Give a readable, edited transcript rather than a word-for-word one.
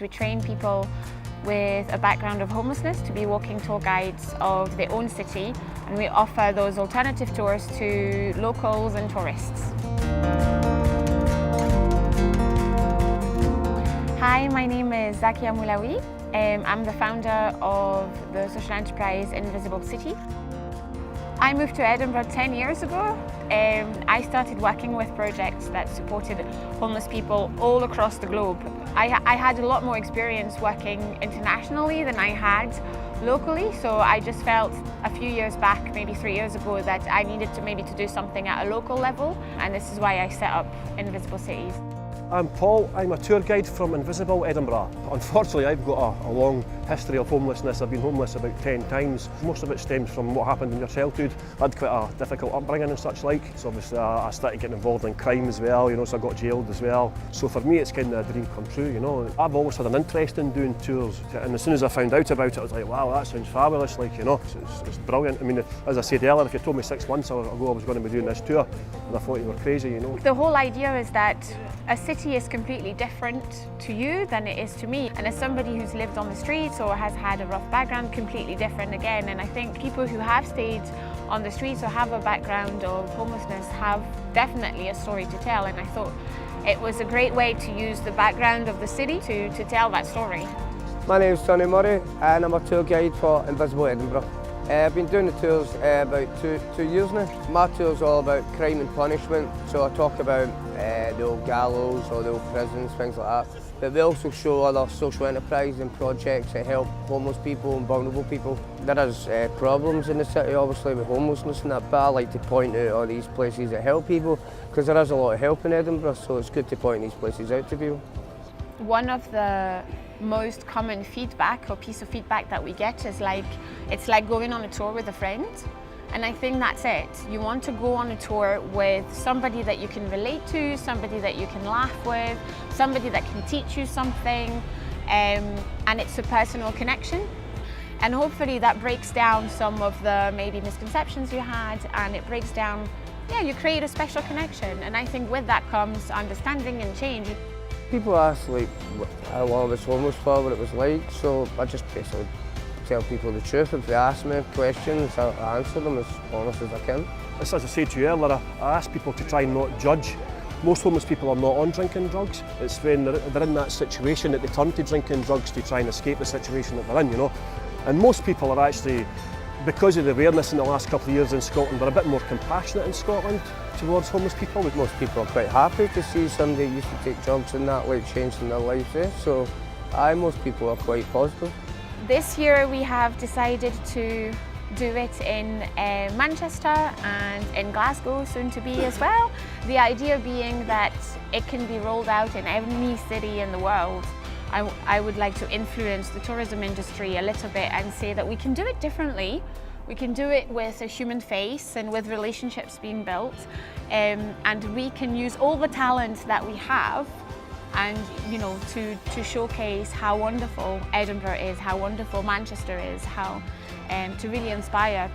We train people with a background of homelessness to be walking tour guides of their own city, and we offer those alternative tours to locals and tourists. Hi, my name is Zakia Moulawi. I'm the founder of the social enterprise Invisible City. I moved to Edinburgh 10 years ago. I started working with projects that supported homeless people all across the globe. I had a lot more experience working internationally than I had locally, so I just felt a few years back, maybe 3 years ago, that I needed to do something at a local level, and this is why I set up Invisible Cities. I'm Paul, I'm a tour guide from Invisible Edinburgh. Unfortunately, I've got a long history of homelessness. I've been homeless about 10 times. Most of it stems from what happened in your childhood. I had quite a difficult upbringing and such like, so obviously I started getting involved in crime as well, so I got jailed as well. So for me it's kind of a dream come true, I've always had an interest in doing tours, and as soon as I found out about it I was like, wow, that sounds fabulous, it's brilliant. I mean, as I said earlier, if you told me 6 months ago I was going to be doing this tour, and I thought you were crazy, The whole idea is that a city is completely different to you than it is to me, and as somebody who's lived on the streets or has had a rough background, completely different again. And I think people who have stayed on the streets or have a background of homelessness have definitely a story to tell, and I thought it was a great way to use the background of the city to tell that story. My name is Tony Murray and I'm a tour guide for Invisible Edinburgh. I've been doing the tours about two years now. My tour's all about crime and punishment, so I talk about the old gallows or the old prisons, things like that. But we also show other social enterprise and projects that help homeless people and vulnerable people. There is problems in the city, obviously, with homelessness and that, but I like to point out all these places that help people, because there is a lot of help in Edinburgh, so it's good to point these places out to people. One of the most common feedback or piece of feedback that we get is it's like going on a tour with a friend. And I think that's it. You want to go on a tour with somebody that you can relate to, somebody that you can laugh with, somebody that can teach you something, and it's a personal connection. And hopefully that breaks down some of the maybe misconceptions you had, and it breaks down, you create a special connection. And I think with that comes understanding and change. People ask how long I was homeless for, what it was like, so I just basically tell people the truth. If they ask me questions, I'll answer them as honest as I can. As I said to you earlier, I ask people to try and not judge. Most homeless people are not on drinking drugs. It's when they're in that situation that they turn to drinking drugs to try and escape the situation that they're in, And most people are actually, because of the awareness in the last couple of years in Scotland, they're a bit more compassionate in Scotland towards homeless people. Most people are quite happy to see somebody who used to take drugs and that changing their life, so most people are quite positive. This year we have decided to do it in Manchester and in Glasgow, soon to be as well. The idea being that it can be rolled out in any city in the world. I would like to influence the tourism industry a little bit and say that we can do it differently. We can do it with a human face and with relationships being built, and we can use all the talent that we have and to showcase how wonderful Edinburgh is, how wonderful Manchester is, how to really inspire.